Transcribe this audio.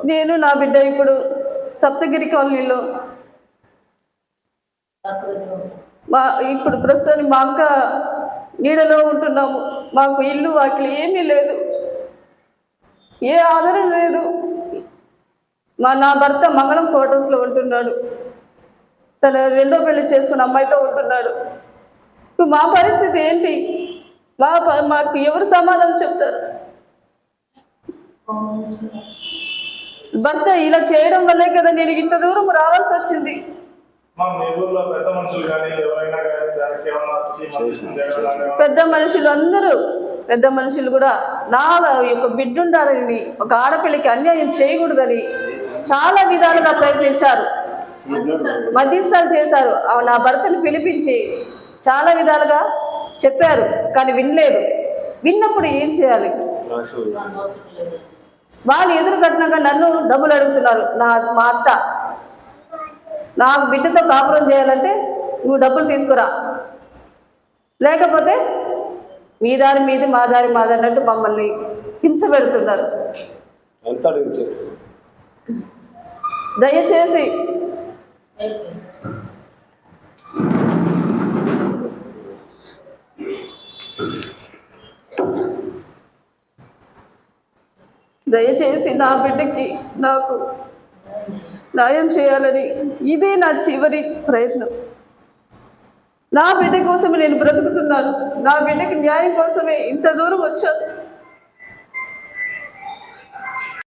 నేను నా బిడ్డ ఇప్పుడు సప్తగిరి కాలనీలో ఇప్పుడు ప్రస్తుతానికి మా అక్క నీడలో ఉంటున్నాము. మాకు ఇల్లు వాకిలి ఏమీ లేదు, ఏ ఆధారం లేదు. నా భర్త మంగళం క్వార్టర్స్లో ఉంటున్నాడు. తన రెండో పెళ్లి చేసుకున్న అమ్మాయితో ఉంటున్నాడు. ఇప్పుడు మా పరిస్థితి ఏంటి? మాకు ఎవరు సమాధానం చెప్తారు? భర్త ఇలా చేయడం వల్లే కదా నేను ఇంత దూరం రావాల్సి వచ్చింది. పెద్ద మనుషులు అందరూ, పెద్ద మనుషులు కూడా నా యొక్క బిడ్డ ఉండాలని, ఒక ఆడపిల్లకి అన్యాయం చేయకూడదని చాలా విధాలుగా ప్రయత్నించారు, మధ్యస్థాలు చేశారు. నా భర్తను పిలిపించి చాలా విధాలుగా చెప్పారు, కానీ వినలేదు. విన్నప్పుడు ఏం చేయాలి? వాళ్ళు ఎదురు కట్టినాక నన్ను డబ్బులు అడుగుతున్నారు. మా అత్త నా బిడ్డతో కాపురం చేయాలంటే నువ్వు డబ్బులు తీసుకురా, లేకపోతే మీ దారి మీది మా దారి మాది అన్నట్టు మమ్మల్ని హింస పెడుతున్నారు. దయచేసి నా బిడ్డకి నాకు న్యాయం చేయాలని ఇదే నా చివరి ప్రయత్నం. నా బిడ్డ కోసమే నేను బ్రతుకుతున్నాను. నా బిడ్డకి న్యాయం కోసమే ఇంత దూరం వచ్చాను.